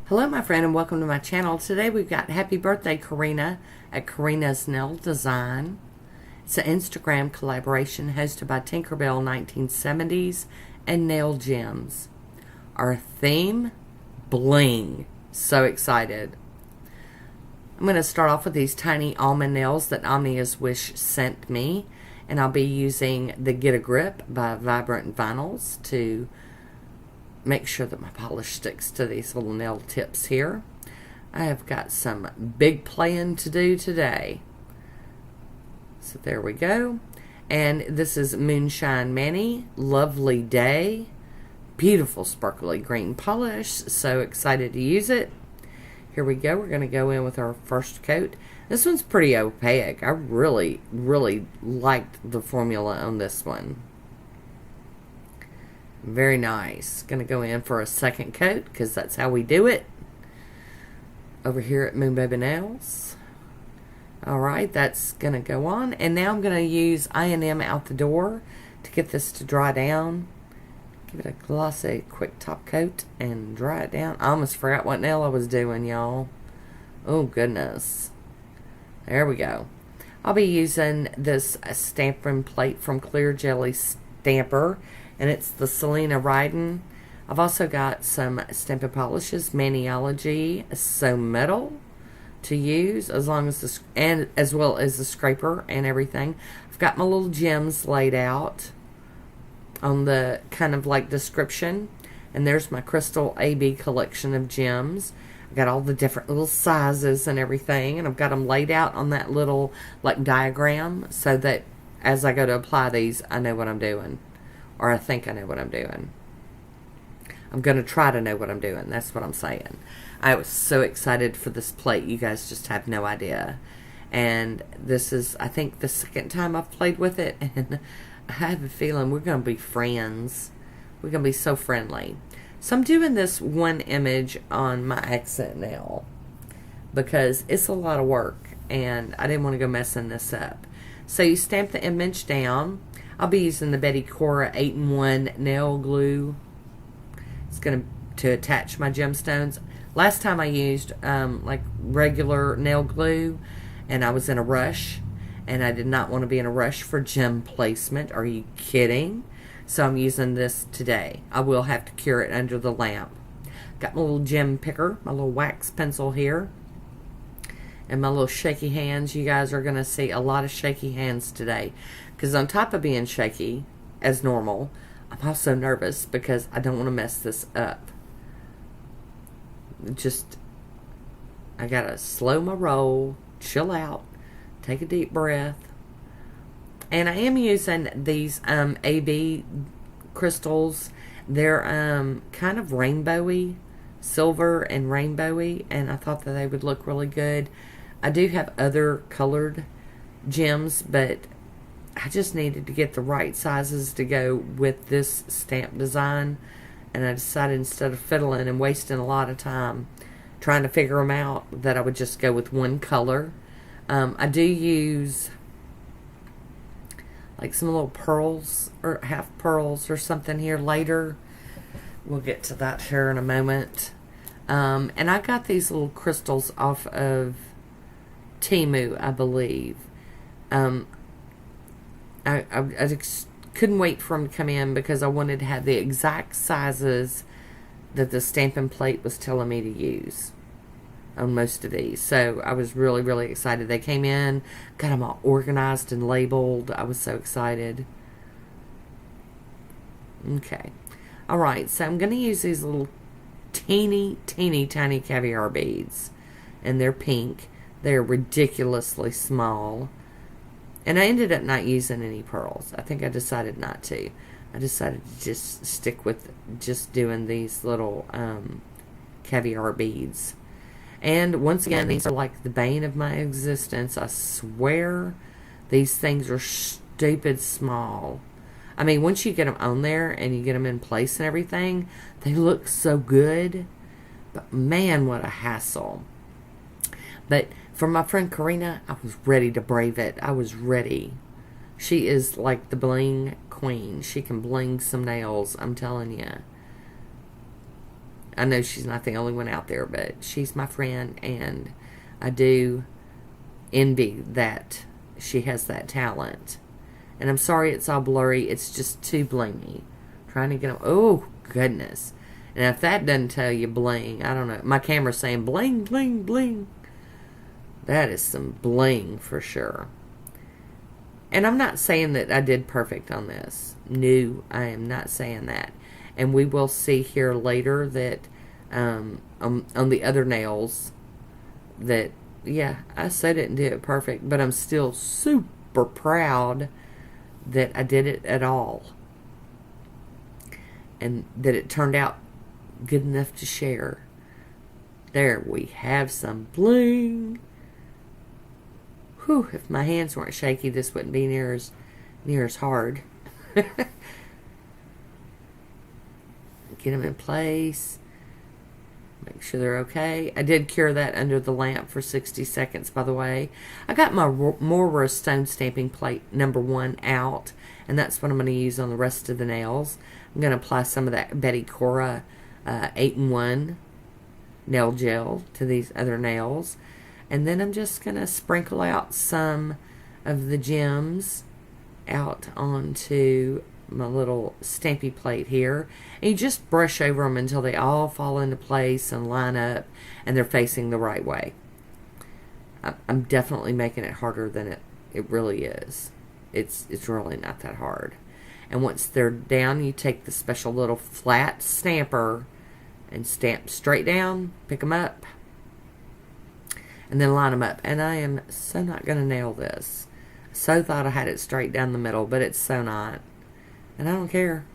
Hello my friend and welcome to my channel. Today we've got Happy Birthday Karina at Karina's Nail Design. It's an Instagram collaboration hosted by Tinkerbell 1970s and Nail Gems. Our theme, Bling. So excited. I'm going to start off with these tiny almond nails that Omnia's Wish sent me. And I'll be using the Get a Grip by Vibrant Vinyls to make sure that my polish sticks to these little nail tips here. I have got some big playing to do today. So there we go. And this is Moonshine Manny, Lovely Day. Beautiful sparkly green polish. So excited to use it. Here we go. We're going to go in with our first coat. This one's pretty opaque. I really liked the formula on this one. Very nice. Going to go in for a second coat because that's how we do it over here at Moon Baby Nails. Alright, that's going to go on. And now I'm going to use I&M Out the Door to get this to dry down. Give it a glossy, quick top coat and dry it down. I almost forgot what nail I was doing, y'all. Oh, goodness. There we go. I'll be using this stamping plate from Clear Jelly Stamper. And it's the Celina Ryden. I've also got some stamping polishes, Maniology, So Metal to use, as well as the scraper and everything. I've got my little gems laid out on the kind of like description. And there's my Crystal AB collection of gems. I've got all the different little sizes and everything. And I've got them laid out on that little like diagram so that as I go to apply these, I know what I'm doing. Or I think I know what I'm doing. I'm going to try to know what I'm doing. That's what I'm saying. I was so excited for this plate. You guys just have no idea. And this is, I think, the second time I've played with it. And I have a feeling we're going to be friends. We're going to be so friendly. So I'm doing this one image on my accent nail. Because it's a lot of work. And I didn't want to go messing this up. So you stamp the image down. I'll be using the Betty Cora 8-in-1 nail glue. It's going to attach my gemstones. Last time I used like regular nail glue and I was in a rush and I did not want to be in a rush for gem placement. Are you kidding? So I'm using this today. I will have to cure it under the lamp. Got my little gem picker, my little wax pencil here. And my little shaky hands. You guys are going to see a lot of shaky hands today. Because on top of being shaky, as normal, I'm also nervous because I don't want to mess this up. I got to slow my roll, chill out, take a deep breath. And I am using these AB crystals. They're kind of rainbowy, silver and rainbowy. And I thought that they would look really good. I do have other colored gems, but I just needed to get the right sizes to go with this stamp design. And I decided instead of fiddling and wasting a lot of time trying to figure them out, that I would just go with one color. I do use like some little pearls or half pearls or something here later. We'll get to that here in a moment. And I got these little crystals off of Temu, I believe. I couldn't wait for them to come in because I wanted to have the exact sizes that the stamping plate was telling me to use on most of these. So I was really excited. They came in, got them all organized and labeled. I was so excited. Okay. Alright, so I'm going to use these little teeny tiny caviar beads. And they're pink. They're ridiculously small. And I ended up not using any pearls. I think I decided not to. I decided to just stick with just doing these little caviar beads. And once again, these are like the bane of my existence. I swear these things are stupid small. I mean, once you get them on there and you get them in place and everything, they look so good. But man, what a hassle. But for my friend Karina, I was ready to brave it. I was ready. She is like the bling queen. She can bling some nails, I'm telling you. I know she's not the only one out there, but she's my friend, and I do envy that she has that talent. And I'm sorry it's all blurry. It's just too blingy. Trying to get them. Oh, goodness. And if that doesn't tell you bling, I don't know. My camera's saying bling, bling, bling. That is some bling for sure. And I'm not saying that I did perfect on this. No, I am not saying that. And we will see here later that on the other nails that, yeah, I said it and did it perfect, but I'm still super proud that I did it at all. And that it turned out good enough to share. There we have some bling. Whew, if my hands weren't shaky, this wouldn't be near as hard. Get them in place. Make sure they're okay. I did cure that under the lamp for 60 seconds, by the way. I got my Moyra stone stamping plate number 1 out, and that's what I'm going to use on the rest of the nails. I'm going to apply some of that Betty Cora 8-in-1 nail gel to these other nails. And then I'm just going to sprinkle out some of the gems out onto my little stampy plate here. And you just brush over them until they all fall into place and line up and they're facing the right way. I'm definitely making it harder than it really is. It's really not that hard. And once they're down, you take the special little flat stamper and stamp straight down, pick them up, and then line them up. And I am so not going to nail this. So thought I had it straight down the middle, but it's so not. And I don't care.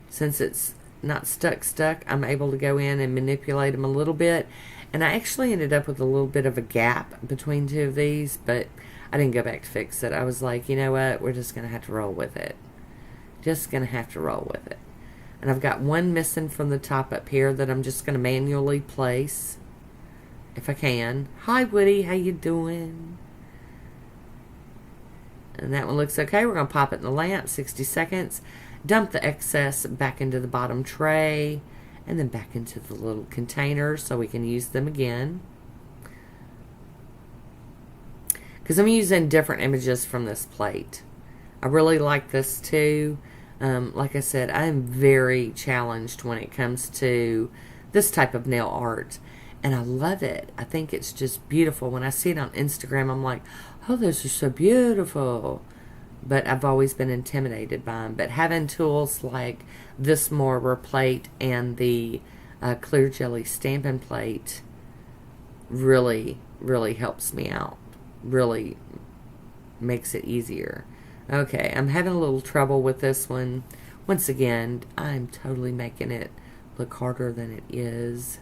Since it's not stuck, I'm able to go in and manipulate them a little bit. And I actually ended up with a little bit of a gap between two of these, but I didn't go back to fix it. I was like, you know what? We're just going to have to roll with it. Just going to have to roll with it. And I've got one missing from the top up here that I'm just going to manually place. If I can. Hi, Woody. How you doing? And that one looks okay. We're going to pop it in the lamp, 60 seconds. Dump the excess back into the bottom tray. And then back into the little containers so we can use them again. Because I'm using different images from this plate. I really like this too. Like I said, I am very challenged when it comes to this type of nail art. And I love it. I think it's just beautiful. When I see it on Instagram, I'm like, oh, those are so beautiful. But I've always been intimidated by them. But having tools like this Moyra plate and the clear jelly stamping plate really, really helps me out. Really makes it easier. Okay, I'm having a little trouble with this one. Once again, I'm totally making it look harder than it is.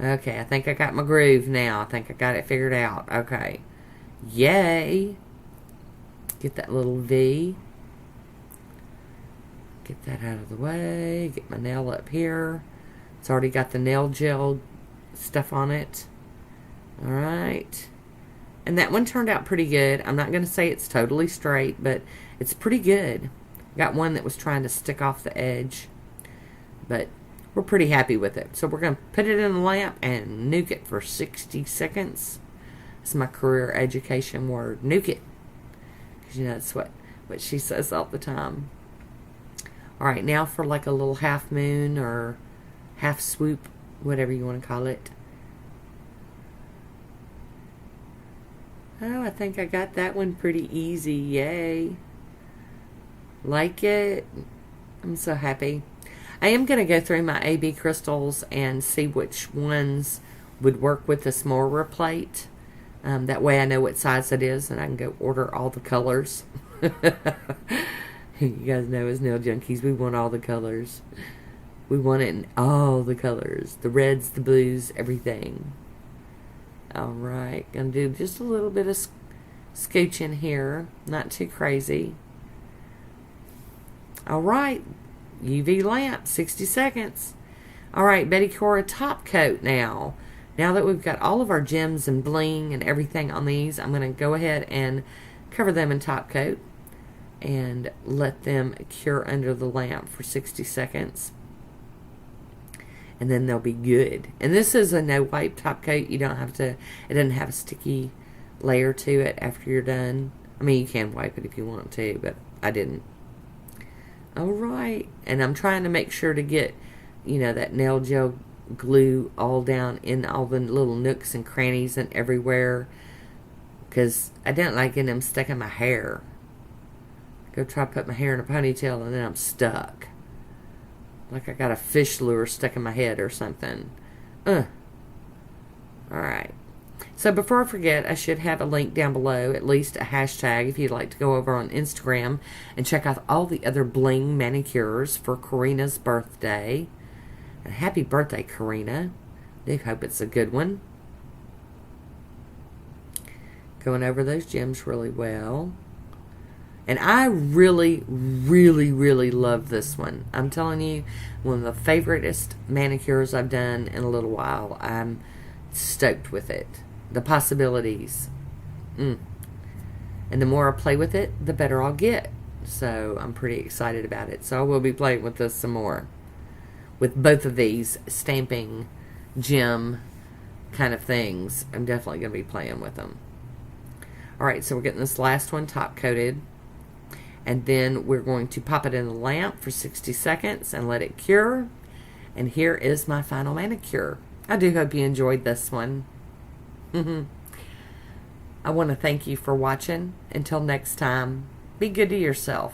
Okay, I think I got my groove now. I think I got it figured out. Okay. Yay. Get that little V. Get that out of the way. Get my nail up here. It's already got the nail gel stuff on it. Alright. And that one turned out pretty good. I'm not going to say it's totally straight, but it's pretty good. Got one that was trying to stick off the edge. But we're pretty happy with it. So we're going to put it in the lamp and nuke it for 60 seconds. It's my career education word. Nuke it. Because you know that's what she says all the time. Alright, now for like a little half moon or half swoop, whatever you want to call it. Oh, I think I got that one pretty easy. Yay. Like it. I'm so happy. I am going to go through my AB crystals and see which ones would work with this Moyra plate. That way I know what size it is and I can go order all the colors. You guys know as nail junkies, we want all the colors. We want it in all the colors. The reds, the blues, everything. Alright, gonna do just a little bit of scooching here. Not too crazy. Alright, UV lamp, 60 seconds. Alright, Betty Cora top coat now. Now that we've got all of our gems and bling and everything on these, I'm going to go ahead and cover them in top coat. and let them cure under the lamp for 60 seconds. And then they'll be good. And this is a no wipe top coat. You don't have to, it doesn't have a sticky layer to it after you're done. I mean, you can wipe it if you want to, but I didn't. Alright, and I'm trying to make sure to get, you know, that nail gel glue all down in all the little nooks and crannies and everywhere, because I didn't like getting them stuck in my hair. Go try to put my hair in a ponytail and then I'm stuck. Like I got a fish lure stuck in my head or something. Alright. So before I forget, I should have a link down below, at least a hashtag, if you'd like to go over on Instagram and check out all the other Bling manicures for Karina's birthday. And happy birthday, Karina. I hope it's a good one. Going over those gems really well. And I really, really, really love this one. I'm telling you, one of the favoriteest manicures I've done in a little while. I'm stoked with it. The possibilities. And the more I play with it, the better I'll get. So I'm pretty excited about it. So I will be playing with this some more. With both of these stamping gem kind of things. I'm definitely going to be playing with them. Alright, so we're getting this last one top coated. And then we're going to pop it in the lamp for 60 seconds and let it cure. And here is my final manicure. I do hope you enjoyed this one. I want to thank you for watching. Until next time, be good to yourself.